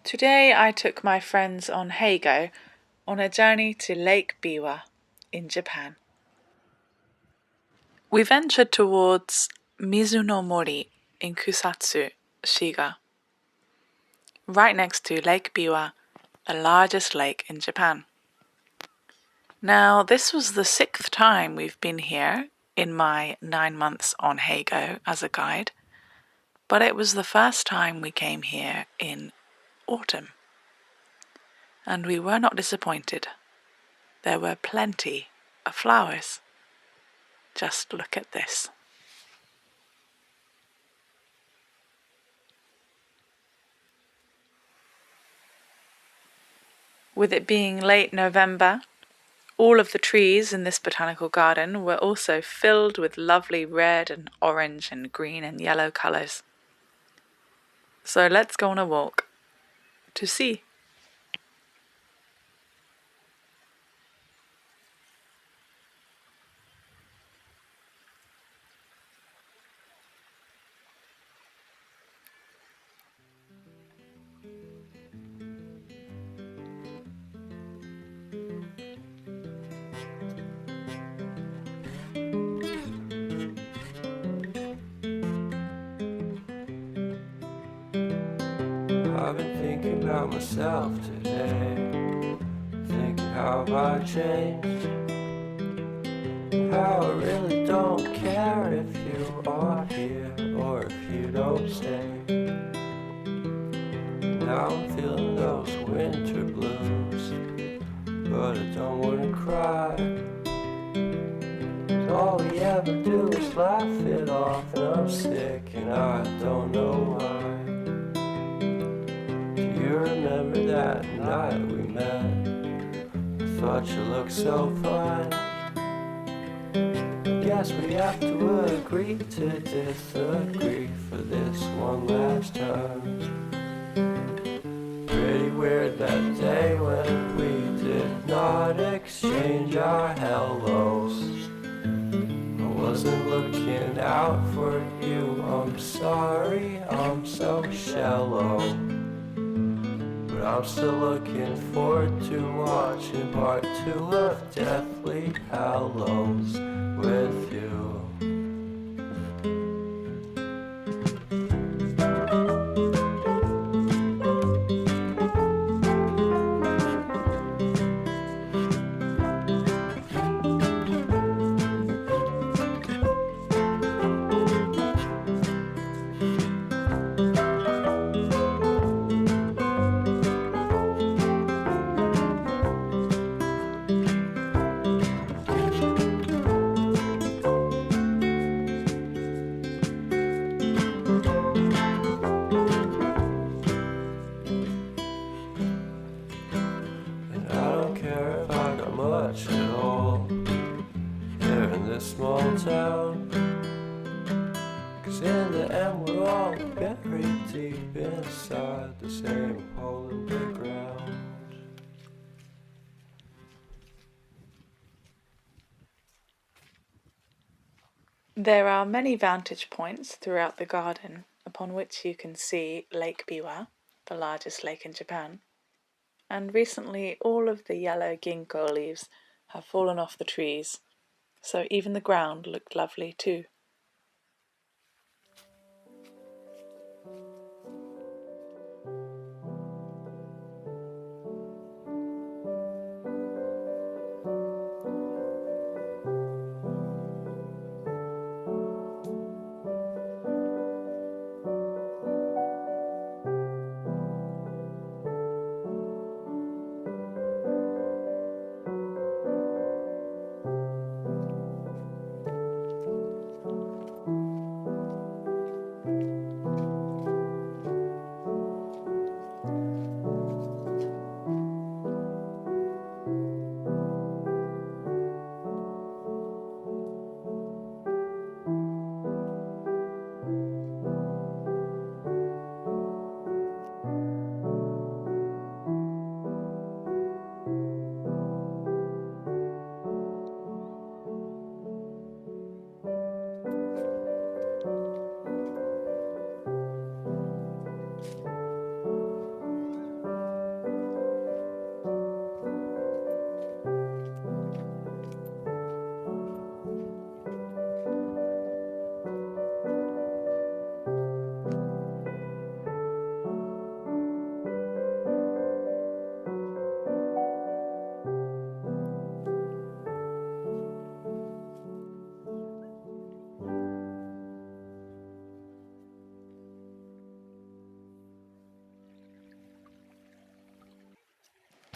Today I took my friends on Heygo on a journey to Lake Biwa in Japan. We ventured towards Mizu no Mori in Kusatsu, Shiga, right next to Lake Biwa, the largest lake in Japan. Now, this was the 6th time we've been here in my 9 months on Heygo as a guide, but it was the first time we came here in autumn. And we were not disappointed. There were plenty of flowers. Just look at this. With it being late November, all of the trees in this botanical garden were also filled with lovely red and orange and green and yellow colours. So let's go on a walk to see. I've been thinking about myself today, thinking how I changed, how I really don't care if you are here or if you don't stay. Now I'm feeling those winter blues, but I don't wanna cry, 'cause all we ever do is laugh it off, and I'm sick and I don't know why. You remember that night we met? I thought you looked so fine. Guess we have to agree to disagree for this one last time. Pretty weird that day when we did not exchange our hellos. I wasn't looking out for you, I'm sorry, I'm so shallow. I'm still looking forward to watching part 2 of Deathly Hallows with you. Small town, 'cause in the end we're all buried deep inside the same hole in the ground. There are many vantage points throughout the garden upon which you can see Lake Biwa, the largest lake in Japan. And recently all of the yellow ginkgo leaves have fallen off the trees, so even the ground looked lovely too.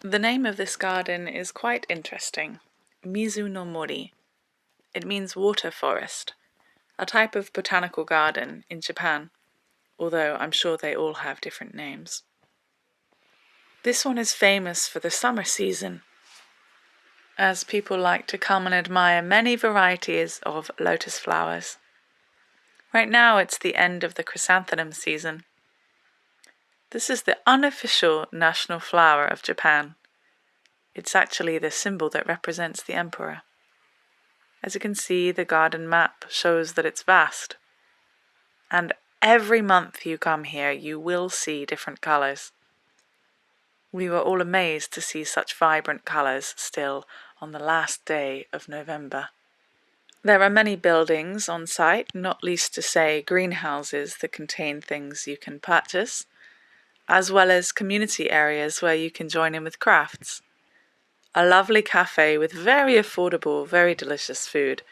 The name of this garden is quite interesting. Mizu no Mori. It means water forest, a type of botanical garden in Japan, although I'm sure they all have different names. This one is famous for the summer season, as people like to come and admire many varieties of lotus flowers. Right now it's the end of the chrysanthemum season. This is the unofficial national flower of Japan. It's actually the symbol that represents the emperor. As you can see, the garden map shows that it's vast. And every month you come here, you will see different colours. We were all amazed to see such vibrant colours still on the last day of November. There are many buildings on site, not least to say greenhouses that contain things you can purchase, as well as community areas where you can join in with crafts. A lovely cafe with very affordable, very delicious food,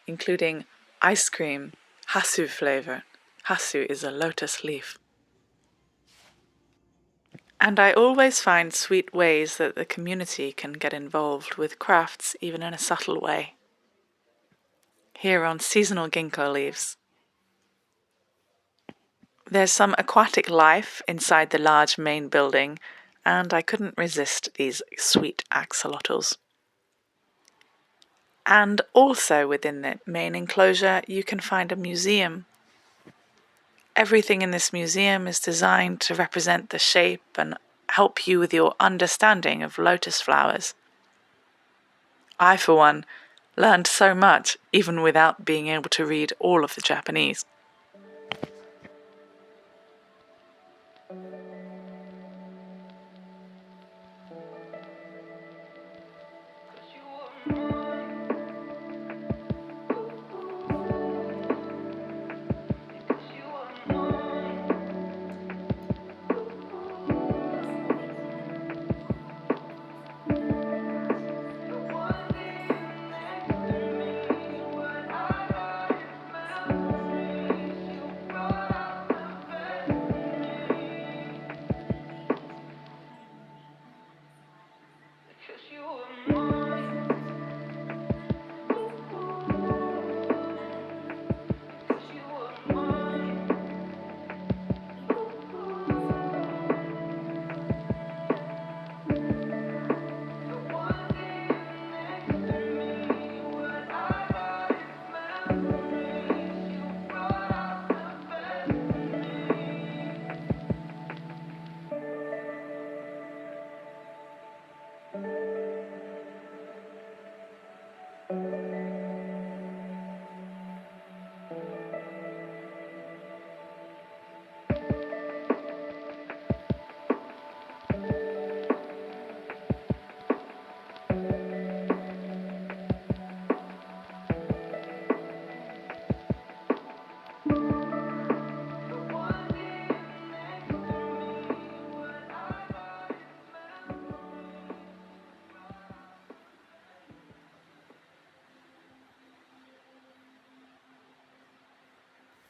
including ice cream, hasu flavour. Hasu is a lotus leaf. And I always find sweet ways that the community can get involved with crafts even in a subtle way. Here on seasonal ginkgo leaves. There's some aquatic life inside the large main building, and I couldn't resist these sweet axolotls. And also within the main enclosure, you can find a museum. Everything in this museum is designed to represent the shape and help you with your understanding of lotus flowers. I, for one, learned so much even without being able to read all of the Japanese.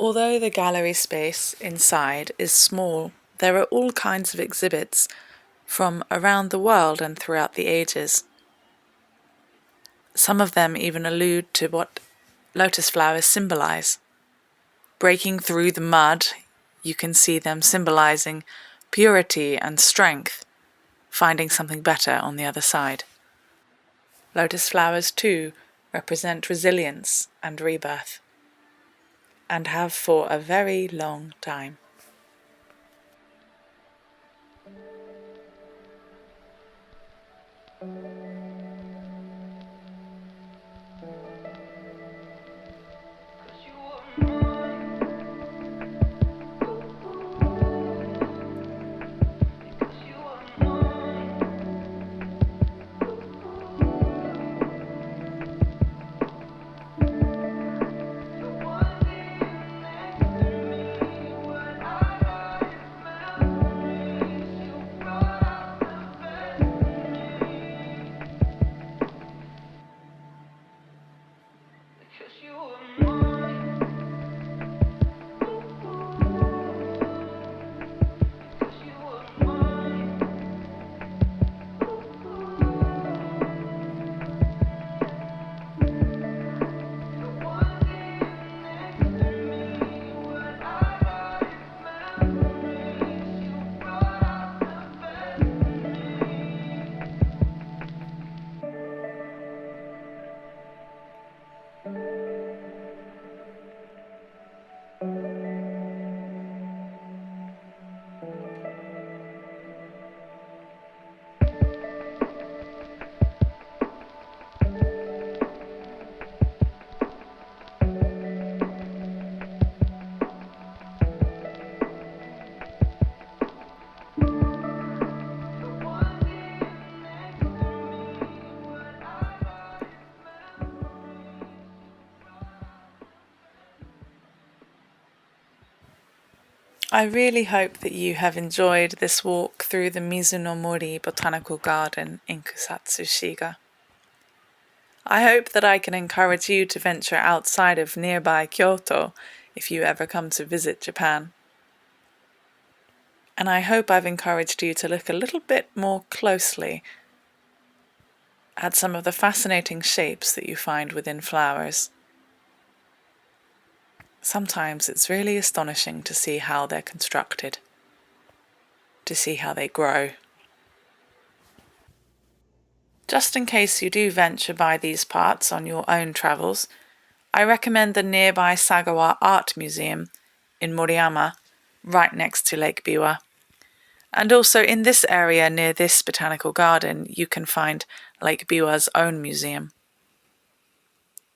Although the gallery space inside is small, there are all kinds of exhibits from around the world and throughout the ages. Some of them even allude to what lotus flowers symbolize. Breaking through the mud, you can see them symbolizing purity and strength, finding something better on the other side. Lotus flowers, too, represent resilience and rebirth, and have for a very long time. I really hope that you have enjoyed this walk through the Mizu no Mori Botanical Garden in Kusatsu, Shiga. I hope that I can encourage you to venture outside of nearby Kyoto if you ever come to visit Japan. And I hope I've encouraged you to look a little bit more closely at some of the fascinating shapes that you find within flowers. Sometimes it's really astonishing to see how they're constructed, to see how they grow. Just in case you do venture by these parts on your own travels, I recommend the nearby Sagawa Art Museum in Moriyama, right next to Lake Biwa. And also in this area near this botanical garden, you can find Lake Biwa's own museum.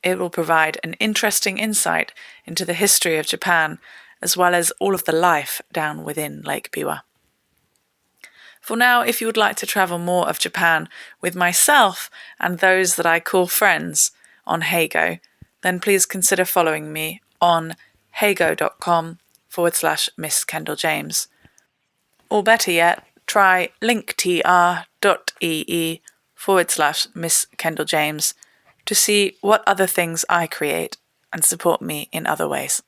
It will provide an interesting insight into the history of Japan, as well as all of the life down within Lake Biwa. For now, if you would like to travel more of Japan with myself and those that I call friends on Heygo, then please consider following me on heygo.com/Miss Kendall James. Or better yet, try linktr.ee/Miss Kendall James to see what other things I create and support me in other ways.